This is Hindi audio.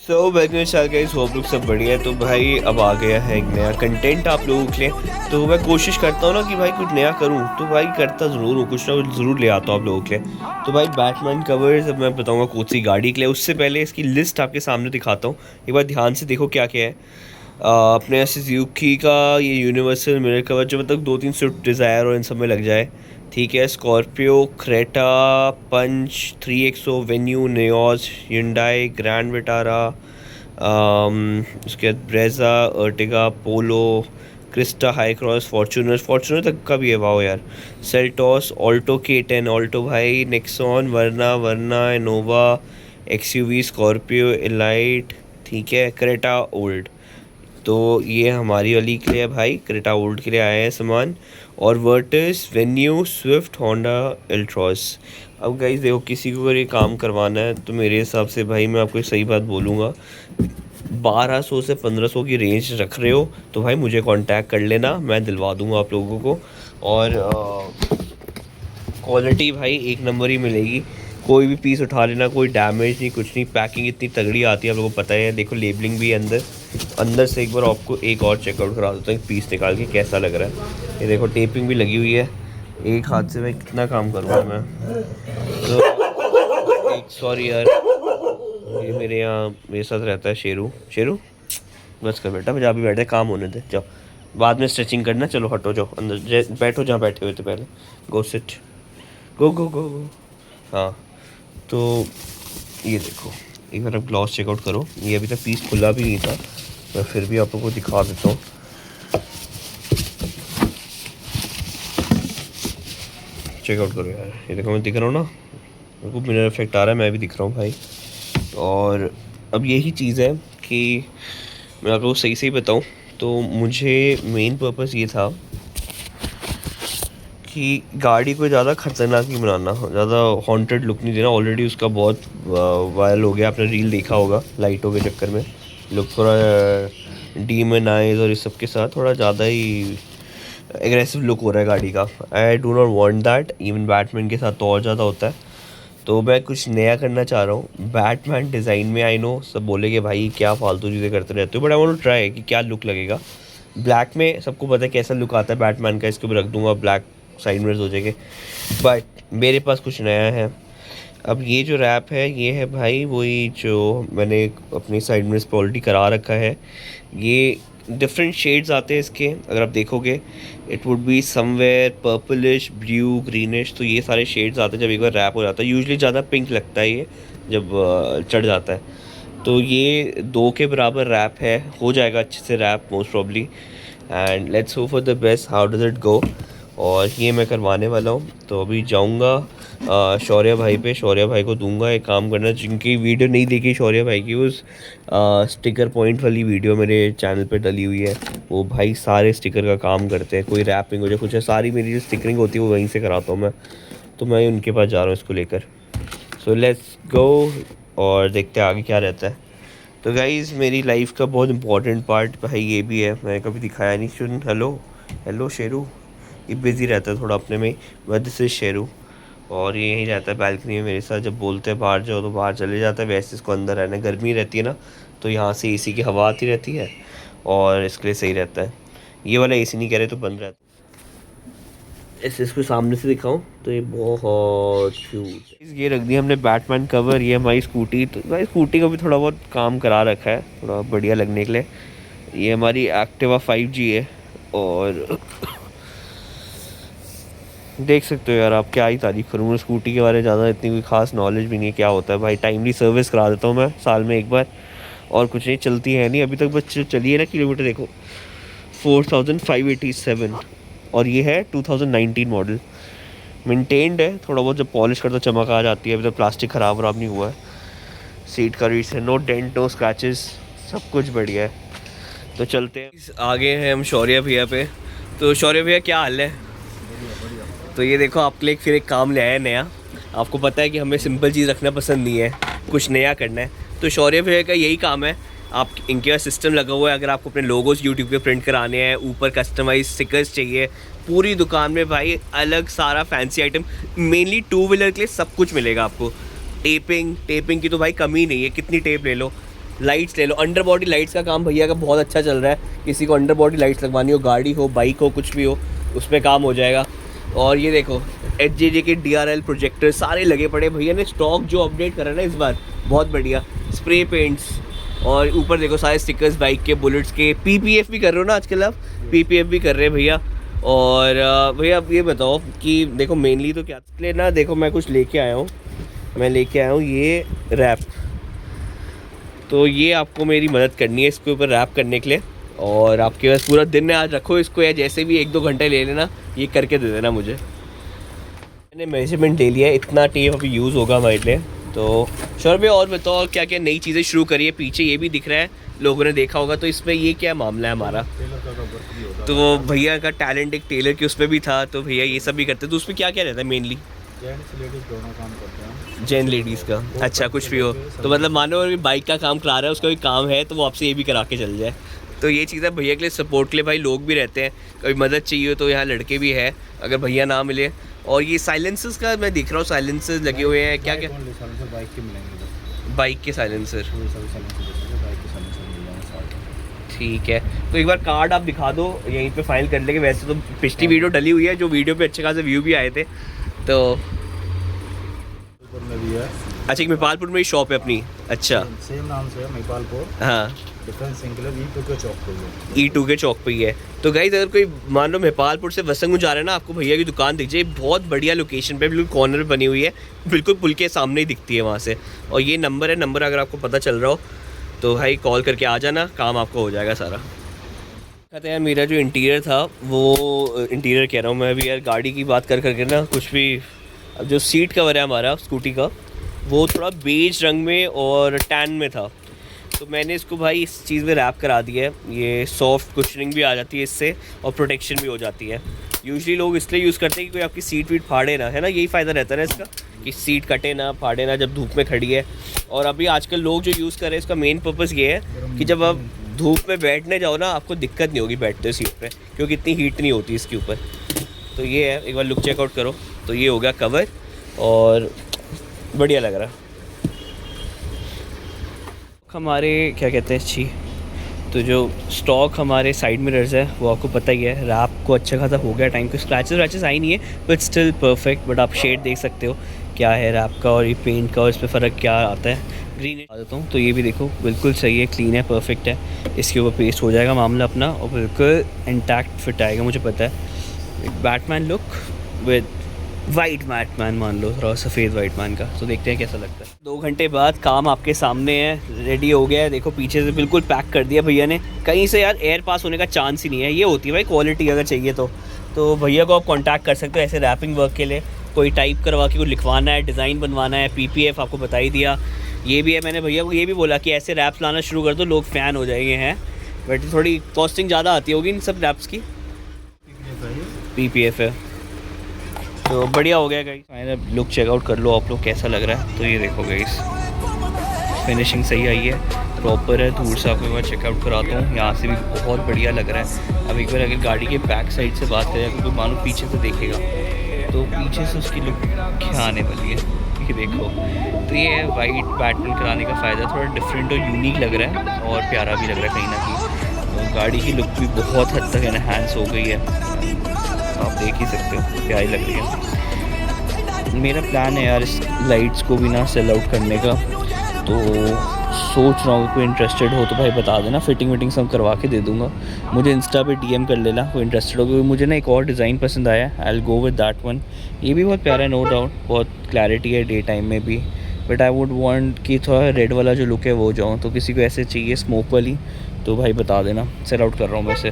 सो वेलकम चाल गाइस, होप लोग सब बढ़िया है। तो भाई अब आ गया है एक नया कंटेंट आप लोगों के लिए। तो मैं कोशिश करता हूँ ना कि भाई कुछ नया करूँ, तो भाई करता ज़रूर हूँ, कुछ ना कुछ ज़रूर ले आता हूँ आप लोगों के लिए। तो भाई बैटमैन कवर्स अब मैं बताऊँगा कौन सी गाड़ी के लिए। उससे पहले इसकी लिस्ट आपके सामने दिखाता हूँ, एक बार ध्यान से देखो क्या क्या है। अपने सुजुकी का ये यूनिवर्सल मिरर कवर, जो मतलब 2-3 स्विफ्ट डिज़ायर और इन सब में लग जाए, ठीक है। Scorpio, Creta, Punch, 3XO, Venue, नियोज, hyundai ग्रैंड विटारा, उसके बाद Brezza, Ertiga, Polo, Crysta, Hycross, Fortuner, Fortuner तक का भी है, वाओ यार। सेल्टॉस, ऑल्टो K10, ऑल्टो भाई, Nexon, Verna, Innova, XUV, Scorpio, Elite, ठीक है। क्रेटा ओल्ड, तो ये हमारी वाली के लिए भाई, क्रेटा ओल्ड के लिए आया है सामान। और Virtus, Venue, Swift, Honda Altroz. अब गाइस देखो, किसी को अगर ये काम करवाना है तो मेरे हिसाब से भाई मैं आपको एक सही बात बोलूँगा, 1200 से 1500 की रेंज रख रहे हो तो भाई मुझे कांटेक्ट कर लेना, मैं दिलवा दूंगा आप लोगों को। और क्वालिटी भाई एक नंबर ही मिलेगी। कोई भी पीस उठा लेना, कोई डैमेज नहीं, कुछ नहीं। पैकिंग इतनी तगड़ी आती है, आप लोगों को पता है। देखो लेबलिंग भी अंदर अंदर से एक बार आपको एक और चेकआउट करा देता हूँ, पीस निकाल के कैसा लग रहा है। ये देखो टेपिंग भी लगी हुई है। एक हाथ से भाई कितना काम करूँगा मैं। तो एक सॉरी यार, ये मेरे यहाँ मेरे साथ रहता है शेरू। शेरू बस कर बेटा, मुझे अभी बैठे काम होने दे, जाओ बाद में स्ट्रेचिंग करना। चलो हटो, जाओ अंदर बैठो जहाँ बैठे हुए थे पहले। गो सिट, गो गो गो गो। हाँ, तो ये देखो एक बार आप ग्लॉस चेकआउट करो। ये अभी तक पीस खुला भी नहीं था, मैं फिर भी आप लोगों को दिखा देता हूँ। चेकआउट करो यार, ये देखो मैं दिख रहा हूँ ना, मेरे को मिरर इफेक्ट आ रहा है, मैं भी दिख रहा हूँ भाई। और अब यही चीज़ है कि मैं आप लोगों को सही सही बताऊँ तो मुझे मेन पर्पस ये था कि गाड़ी को ज़्यादा खतरनाक नहीं बनाना, ज़्यादा हॉन्टेड लुक नहीं देना। ऑलरेडी उसका बहुत वायरल हो गया, आपने रील देखा होगा लाइटों के चक्कर में। लुक थोड़ा डीमन आइज और इस सब के साथ थोड़ा ज़्यादा ही एग्रेसिव लुक हो रहा है गाड़ी का। I do not want that, even Batman के साथ तो और ज़्यादा होता है। तो मैं कुछ नया करना चाह रहा हूँ बैटमैन डिज़ाइन में। आई नो सब बोलेंगे भाई क्या फालतू चीज़ें करते रहते हो, but I want to try कि क्या लुक लगेगा। ब्लैक में सबको पता है कैसा लुक आता है बैटमैन का, इसके ऊपर रख दूंगा ब्लैक, साइड मिरर्स हो जाएंगे। बट मेरे पास कुछ नया है। अब ये जो रैप है ये है भाई वही जो मैंने अपनी साइड मिरर्स पे ऑलरेडी करा रखा है। ये डिफरेंट शेड्स आते हैं इसके, अगर आप देखोगे it would be somewhere purplish, blue, greenish. तो ये सारे शेड्स आते हैं जब एक बार रैप हो जाता है। यूजुअली ज़्यादा पिंक लगता है ये जब चढ़ जाता है। तो ये 2 के बराबर रैप है, हो जाएगा अच्छे से wrap most probably. And let's hope for the best, how does it go. और ये मैं करवाने वाला हूँ, तो अभी जाऊँगा शौर्य भाई पे, शौर्य भाई को दूंगा एक काम करना। जिनकी वीडियो नहीं देखी शौर्य भाई की, उस स्टिकर पॉइंट वाली वीडियो मेरे चैनल पे डली हुई है। वो भाई सारे स्टिकर का काम करते हैं, कोई रैपिंग हो जाए कुछ है, सारी मेरी जो स्टिकरिंग होती है वो वहीं से कराता हूँ मैं। तो मैं उनके पास जा रहा हूँ इसको लेकर। सो लेट्स गो और देखते हैं आगे क्या रहता है। तो गाइज़ मेरी लाइफ का बहुत इंपॉर्टेंट पार्ट भाई ये भी है, मैंने कभी दिखाया नहीं। सुन, हेलो हेलो शेरू, ये बिज़ी रहता है थोड़ा अपने में। बट दिस इज़ शेरू, और ये यहीं रहता है बैल्कनी में मेरे साथ। जब बोलते हैं बाहर जाओ तो बाहर चले जाता है। वैसे इसको अंदर रहना, गर्मी रहती है ना, तो यहाँ से एसी की हवा आती रहती है और इसके लिए सही रहता है। ये वाला एसी नहीं कह रहे तो बंद रहता है। ऐसे इसको सामने से दिखाऊं तो ये बहुत क्यूट। ये रख दिया हमने बैटमैन कवर। ये हमारी स्कूटी, तो भाई स्कूटी का भी थोड़ा बहुत काम करा रखा है थोड़ा बढ़िया लगने के लिए। ये हमारी एक्टिवा 5G है, और देख सकते हो यार आप, क्या ही तारीफ़ करूँ स्कूटी के बारे में। ज़्यादा इतनी कोई खास नॉलेज भी नहीं है क्या होता है भाई। टाइमली सर्विस करा देता हूँ मैं साल में एक बार, और कुछ नहीं। चलती है नहीं अभी तक, बस चली है ना। किलोमीटर देखो 4587, और ये है 2019 मॉडल। मेंटेन्ड है थोड़ा बहुत, जब पॉलिश करता चमक आ जाती है। अभी तक प्लास्टिक ख़राब वराब नहीं हुआ है। सीट का रीच है, नो डेंट नो स्क्रैचेस, सब कुछ बढ़िया है। तो चलते हैं आगे हैं हम शौर्य भैया पे। तो शौर्य भैया क्या हाल है? तो ये देखो आपके लिए फिर एक काम ले आया नया। आपको पता है कि हमें सिंपल चीज़ रखना पसंद नहीं है, कुछ नया करना है। तो शौर्य भैया का यही काम है। आप इनके पास सिस्टम लगा हुआ है, अगर आपको अपने लोगोस यूट्यूब पे प्रिंट कराने हैं, ऊपर कस्टमाइज स्टिकर्स चाहिए, पूरी दुकान में भाई अलग सारा फैंसी आइटम, मेनली 2 व्हीलर के लिए सब कुछ मिलेगा आपको। टेपिंग की तो भाई कमी नहीं है, कितनी टेप ले लो। लाइट्स ले लो, अंडर बॉडी लाइट्स का काम भैया का बहुत अच्छा चल रहा है। किसी को अंडर बॉडी लाइट्स लगवानी हो, गाड़ी हो, बाइक हो, कुछ भी हो, उस पर काम हो जाएगा। और ये देखो HJJ के DRL प्रोजेक्टर सारे लगे पड़े। भैया ने स्टॉक जो अपडेट करा ना इस बार बहुत बढ़िया, स्प्रे पेंट्स और ऊपर देखो सारे स्टिकर्स बाइक के, बुलेट्स के। PPF भी कर रहे हो ना आजकल आप, PPF भी कर रहे हैं भैया। और भैया आप ये बताओ कि देखो मेनली तो क्या लेना, देखो मैं कुछ लेके आया हूँ, मैं लेके आया हूँ ये रैप। तो ये आपको मेरी मदद करनी है इसके ऊपर रैप करने के लिए, और आपके पास पूरा दिन है आज, रखो इसको या जैसे भी 1-2 घंटे ले लेना, ये करके दे देना मुझे। मैंने मेजरमेंट ले लिया है, इतना टेप अभी यूज़ होगा हमारे लिए। तो शौर्य भैया और बताओ क्या क्या नई चीज़ें शुरू करी है? पीछे ये भी दिख रहा है, लोगों ने देखा होगा, तो इसमें ये क्या मामला है हमारा? तो भैया का टैलेंट एक टेलर के उसमें भी था, तो भैया ये सब भी करते, तो उसमें क्या क्या रहता है मेनली? जेंट्स लेडीज़ दोनों काम करते हैं। जेन लेडीज़ का, अच्छा कुछ भी हो तो मतलब मानो अभी बाइक का काम करा रहा है, उसका भी काम है तो वो आपसे ये भी करा के चल जाए। तो ये चीज़ है भैया के लिए सपोर्ट के लिए, भाई लोग भी रहते हैं, कभी मदद चाहिए हो तो यहाँ लड़के भी है अगर भैया ना मिले। और ये साइलेंसर्स का मैं देख रहा हूँ, साइलेंसर्स लगे हुए हैं क्या क्या? बाइक के मिलेंगे, बाइक के साइलेंसर, बाइक के साइलेंसर। ठीक है। तो एक बार कार्ड आप दिखा दो, यहीं पे फाइल कर लेंगे। वैसे तो पिछली वीडियो डली हुई है, जो वीडियो पे अच्छे खासे व्यू भी आए थे। तो में भी है। अच्छा, एक महिपालपुर में ही शॉप है अपनी? अच्छा, सेम नाम से है महिपालपुर। हाँ, डिफरेंस सिंगुलर E2 के चौक पे है। E2 के चौक पे ही है। तो गाइस अगर कोई मान लो महिपालपुर से वसंग जा रहा है ना, आपको भैया की दुकान दिख जाए, बहुत बढ़िया लोकेशन पे, बिल्कुल कॉर्नर पे बनी हुई है, बिल्कुल पुल के सामने ही दिखती है वहाँ से। और ये नंबर है, नंबर अगर आपको पता चल रहा हो तो भाई कॉल करके आ जाना, काम आपको हो जाएगा सारा। कहते हैं मेरा जो इंटीरियर था वो, इंटीरियर कह रहा हूँ मैं अभी यार, गाड़ी की बात कर करके ना कुछ भी। अब जो सीट कवर है हमारा स्कूटी का, वो थोड़ा बेज रंग में और टैन में था, तो मैंने इसको भाई इस चीज़ में रैप करा दिया है। ये सॉफ्ट कुशनिंग भी आ जाती है इससे, और प्रोटेक्शन भी हो जाती है। यूजुअली लोग इसलिए यूज़ करते हैं कि कोई आपकी सीट वीट फाड़े ना, है ना, यही फ़ायदा रहता है ना इसका, कि सीट कटे ना, फाड़े ना जब धूप में खड़ी है। और अभी आजकल लोग जो यूज़ कर रहे हैं, इसका मेन पर्पज़ ये है कि जब आप धूप में बैठने जाओ ना, आपको दिक्कत नहीं होगी बैठते सीट पे, क्योंकि इतनी हीट नहीं होती इसके ऊपर। तो ये है, एक बार लुक चेकआउट करो। तो ये हो गया कवर, और बढ़िया लग रहा। हमारे क्या कहते हैं अच्छी, तो जो स्टॉक हमारे साइड मिरर्स है वो आपको पता ही है, रैप को अच्छा खासा हो गया टाइम को, स्क्रैचेस वैचेस आई नहीं है बट स्टिल परफेक्ट। बट आप शेड देख सकते हो क्या है रैप का और ये पेंट का, और इस पर फ़र्क क्या आता है। ग्रीन आ देता हूँ, तो ये भी देखो बिल्कुल सही है, क्लीन है, परफेक्ट है। इसके ऊपर पेस्ट हो जाएगा मामला अपना, और बिल्कुल इंटैक्ट फिट आएगा, मुझे पता है। एक Batman look with white Batman मान लो, थोड़ा सफ़ेद वाइट मैन का। तो देखते हैं कैसा लगता है। 2 घंटे बाद काम आपके सामने है, रेडी हो गया है। देखो पीछे से बिल्कुल पैक कर दिया भैया ने, कहीं से यार एयर पास होने का चांस ही नहीं है। ये होती है भाई क्वालिटी, अगर चाहिए तो भैया को आप कांटेक्ट कर सकते हो ऐसे रैपिंग वर्क के लिए। कोई टाइप करवा के कोई लिखवाना है, डिज़ाइन बनवाना है, PPF आपको बता ही दिया। ये भी है, मैंने भैया को ये भी बोला कि ऐसे रैप्स लाना शुरू कर दो, लोग फ़ैन हो जाएंगे हैं। बट थोड़ी कॉस्टिंग ज़्यादा आती होगी इन सब रैप्स की। PPF है, तो बढ़िया हो गया गाइस। फाइनल लुक चेकआउट कर लो आप लोग कैसा लग रहा है। तो ये देखो गाइस, फिनिशिंग सही आई है, प्रॉपर है। दूर से आपको एक बार चेकआउट कराता हूँ, यहाँ से भी बहुत बढ़िया लग रहा है। अब एक बार अगर गाड़ी के बैक साइड से बात करें, अगर कोई मानो पीछे से देखेगा तो पीछे से उसकी लुक क्या आने वाली है, ये देखो। तो ये है वाइट पैटर्न कराने का फ़ायदा, थोड़ा डिफरेंट और यूनिक लग रहा है और प्यारा भी लग रहा है कहीं ना कहीं। तो गाड़ी की लुक भी बहुत हद तक एनहांस हो गई है, आप देख ही सकते हो, प्यारी लग रही है। मेरा प्लान है यार इस लाइट्स को भी ना सेल आउट करने का, तो सोच रहा हूँ कोई इंटरेस्टेड हो तो भाई बता देना, फिटिंग विटिंग सब करवा के दे दूँगा। मुझे इंस्टा पे DM कर लेना कोई इंटरेस्टेड हो, क्योंकि मुझे ना एक और डिज़ाइन पसंद आया, I will go with that one. ये भी बहुत प्यारा है नो डाउट, बहुत क्लैरिटी है डे टाइम में भी, बट आई वुड वांट कि थोड़ा रेड वाला जो लुक है वो जाऊँ। तो किसी को ऐसे चाहिए स्मोक वाली तो भाई बता देना, सेल आउट कर रहा हूँ मैं इसे।